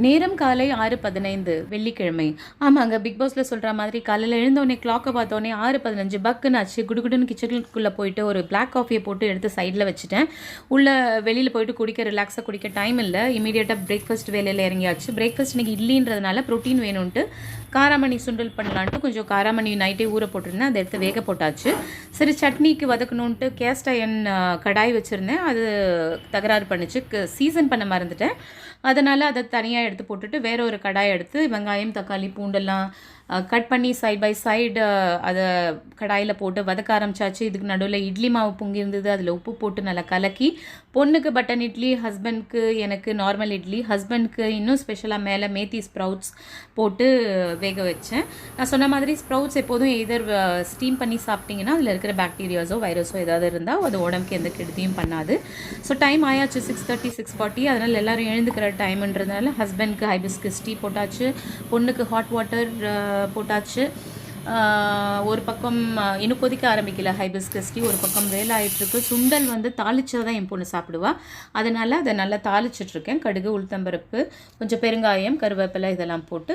நேரம் காலை 6:15 வெள்ளிக்கிழமை. ஆமாங்க, பிக் பாஸில் சொல்கிற மாதிரி காலையில் எழுந்தோடனே கிளாக்கை பார்த்தோன்னே 6:15 பக்குன்னு ஆச்சு. குடுகுடுன்னு கிச்சனுக்குள்ளே போயிட்டு ஒரு பிளாக் காஃபியை போட்டு எடுத்து சைடில் வச்சுட்டேன். உள்ளே வெளியில் போயிட்டு ரிலாக்ஸாக குடிக்க டைம் இல்லை. இமீடியட்டாக பிரேக்ஃபாஸ்ட் வேலையில் இறங்கியாச்சு. பிரேக்ஃபாஸ்ட் இன்றைக்கி இட்லின்றதுனால ப்ரோட்டீன் வேணும்ன்ட்டு காராமணி சுண்டல் பண்ணலான்ட்டு கொஞ்சம் காராமணி நைட்டே ஊற போட்டிருந்தேன். அதை எடுத்து வேக போட்டாச்சு. சரி, சட்னிக்கு வதக்கணுன்ட்டு கேஸ்ட் அயன் கடாய் வச்சுருந்தேன். அது தகராறு பண்ணிச்சு. சீசன் பண்ண மறந்துட்டேன். அதனால் அதை தனியாக எடுத்து போட்டுட்டு வேற ஒரு கடாய் எடுத்து வெங்காயம் தக்காளி பூண்டெல்லாம் கட் பண்ணி சைட் பை சைடு அதை கடாயில் போட்டு வதக்க ஆரம்பிச்சாச்சு. இதுக்கு நடுவில் இட்லி மாவு பொங்கி இருந்தது. அதில் உப்பு போட்டு நல்லா கலக்கி பொண்ணுக்கு பட்டன் இட்லி, ஹஸ்பண்ட்க்கு எனக்கு நார்மல் இட்லி, ஹஸ்பண்ட்க்கு இன்னும் ஸ்பெஷலாக மேலே மேத்தி ஸ்ப்ரவுட்ஸ் போட்டு வேக வச்சேன். நான் சொன்ன மாதிரி ஸ்ப்ரவுட்ஸ் எப்போதும் எதர் ஸ்டீம் பண்ணி சாப்பிட்டிங்கன்னா அதில் இருக்கிற பாக்டீரியாஸோ வைரஸோ ஏதாவது இருந்தால் அது உடம்புக்கு எந்த கெடுதியும் பண்ணாது. ஸோ டைம் ஆயாச்சு 6:30 6:40. அதனால் எல்லோரும் எழுந்துக்கிற டைம்ன்றதுனால ஹஸ்பண்ட்க்கு ஹைபிஸ்கஸ் டீ போட்டாச்சு, பொண்ணுக்கு ஹாட் வாட்டர் போட்டாச்சு. ஒரு பக்கம் இன்னும் கொதிக்க ஆரம்பிக்கல ஹைபிஸ்கஸ் டீ, ஒரு பக்கம் வேலை ஆகிட்டுருக்கு. சுண்டல் வந்து தாளிச்சா தான் என் பொண்ணு சாப்பிடுவா. அதனால் அதை நல்லா தாளிச்சிட்ருக்கேன். கடுகு, உளுத்தம்பருப்பு, கொஞ்சம் பெருங்காயம், கருவேப்பிலை இதெல்லாம் போட்டு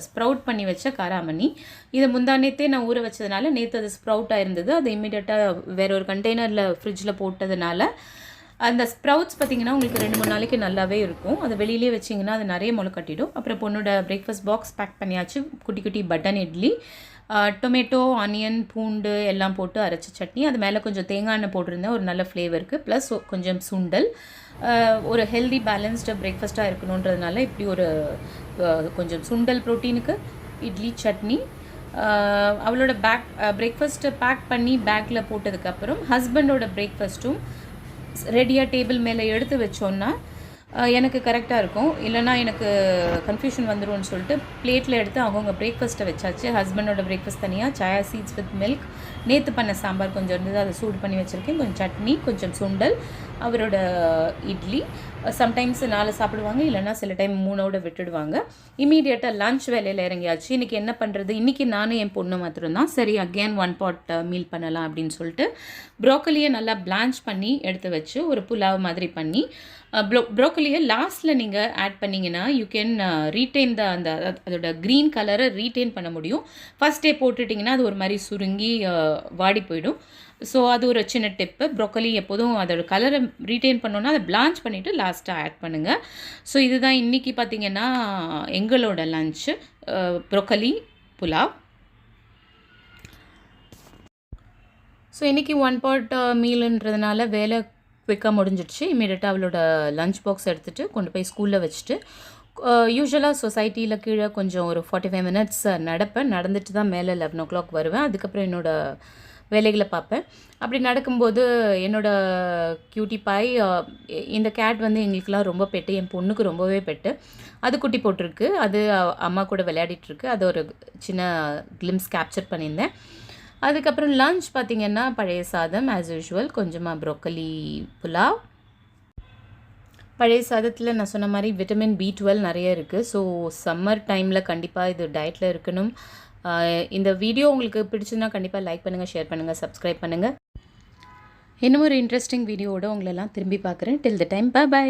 ஸ்ப்ரவுட் பண்ணி வச்ச காராமணி. இதை முந்தானேத்தே நான் ஊற வச்சதுனால நேற்று அது ஸ்ப்ரவுட் ஆயிருந்தது. அதை இமீடியட்டாக வேற ஒரு கண்டெய்னரில் ஃப்ரிட்ஜில் போட்டதுனால அந்த ஸ்ப்ரவுட்ஸ் பார்த்திங்கன்னா உங்களுக்கு 2-3 நாளைக்கு நல்லாவே இருக்கும். அதை வெளியிலே வச்சிங்கன்னா அது நிறைய முளை கட்டிடும். அப்புறம் பொண்ணோட பிரேக்ஃபாஸ்ட் பாக்ஸ் பேக் பண்ணியாச்சு. குட்டி குட்டி பட்டன் இட்லி, டொமேட்டோ, ஆனியன், பூண்டு எல்லாம் போட்டு அரைச்ச சட்னி, அது மேலே கொஞ்சம் தேங்காய் எண்ணெய் போட்டிருந்தேன் ஒரு நல்ல ஃப்ளேவருக்கு. ப்ளஸ் கொஞ்சம் சுண்டல். ஒரு ஹெல்தி பேலன்ஸ்டு பிரேக்ஃபாஸ்ட்டாக இருக்கணுன்றதுனால இப்படி ஒரு கொஞ்சம் சுண்டல் ப்ரோட்டீனுக்கு, இட்லி, சட்னி. அவளோட பிரேக்ஃபாஸ்ட்டை பேக் பண்ணி பேக்கில் போட்டதுக்கப்புறம் ஹஸ்பண்டோட பிரேக்ஃபாஸ்ட்டும் ரெடியாக டேபிள் மேலே எடுத்து வச்சோன்னா எனக்கு கரெக்டாக இருக்கும். இல்லைனா எனக்கு கன்ஃபியூஷன் வந்துடும்னு சொல்லிட்டு பிளேட்டில் எடுத்து அவங்கவுங்க பிரேக்ஃபாஸ்ட்டை வச்சாச்சு. ஹஸ்பண்டோட பிரேக்ஃபாஸ்ட் தனியாக, சாயா சீட்ஸ் வித் மில்க், நேற்று பண்ண சாம்பார் கொஞ்சம் இருந்தது, அதை சூடு பண்ணி வச்சுருக்கேன். கொஞ்சம் சட்னி, கொஞ்சம் சுண்டல், அவரோட இட்லி. சம்டைம்ஸ் 4 சாப்பிடுவாங்க, இல்லைனா சில டைம் 3ஓட விட்டுடுவாங்க. இமீடியட்டாக லன்ச் வேலையில் இறங்கியாச்சு. இன்றைக்கி என்ன பண்ணுறது, இன்றைக்கி நானும் என் பொண்ணு மாத்திரம்தான். சரி, அகெயின் 1 pot மீல் பண்ணலாம் அப்படின்னு சொல்லிட்டு ப்ரோக்கலியை நல்லா பிளான்ச் பண்ணி எடுத்து வச்சு ஒரு புலாவ் மாதிரி பண்ணி, ப்ரோக்கலியை லாஸ்ட்டில் நீங்கள் ஆட் பண்ணிங்கன்னா யூ கேன் ரீட்டைன் அந்த அதோட க்ரீன் கலரை ரீட்டைன் பண்ண முடியும். ஃபஸ்ட்டே போட்டுட்டிங்கன்னா அது ஒரு மாதிரி சுருங்கி வாடி போயிடும். ஸோ அது ஒரு சின்ன டிப்பு. ப்ரோக்கலி எப்போதும் அதோட கலரை ரீட்டைன் பண்ணோன்னா அதை பிளான்ச் பண்ணிவிட்டு லாஸ்ட்டாக ஆட் பண்ணுங்கள். ஸோ இதுதான் இன்றைக்கி பார்த்திங்கன்னா எங்களோட லன்ச்சு, ப்ரோக்கலி புலாவ். ஸோ இன்றைக்கி 1 pot மீலுன்றதுனால வேலை குயிக்காக முடிஞ்சிடுச்சு. இமீடியட்டாக அவளோட லஞ்ச் பாக்ஸ் எடுத்துகிட்டு கொண்டு போய் ஸ்கூலில் வச்சுட்டு, யூஸ்வலாக சொசைட்டியில் கீழே கொஞ்சம் ஒரு 45 minutes நடப்பேன். நடந்துட்டு தான் மேலே 11 o'clock வருவேன். அதுக்கப்புறம் என்னோடய வேலைகளை பார்ப்பேன். அப்படி நடக்கும்போது என்னோடய கியூட்டி பாய், இந்த கேட் வந்து எங்களுக்கெலாம் ரொம்ப பெட்டு, என் பொண்ணுக்கு ரொம்பவே பெட்டு. அது குட்டி போட்டிருக்கு. அது அம்மா கூட விளையாடிட்டுருக்கு. அது ஒரு சின்ன கிளிம்ஸ் கேப்சர் பண்ணியிருந்தேன். அதுக்கப்புறம் லன்ச் பார்த்திங்கன்னா பழைய சாதம் ஆஸ் யூஷுவல், கொஞ்சமாக ப்ரோக்கலி புலாவ். பழைய சாதத்தில் நான் சொன்ன மாதிரி விட்டமின் B12 நிறைய இருக்குது. ஸோ சம்மர் டைமில் கண்டிப்பாக இது டயட்டில் இருக்கணும். இந்த வீடியோ உங்களுக்கு பிடிச்சதுன்னா கண்டிப்பாக லைக் பண்ணுங்கள், ஷேர் பண்ணுங்கள், சப்ஸ்கிரைப் பண்ணுங்கள். இன்னும் ஒரு இன்ட்ரெஸ்டிங் வீடியோவோடு உங்களெல்லாம் திரும்பி பார்க்குறேன். டில் த டைம், பை.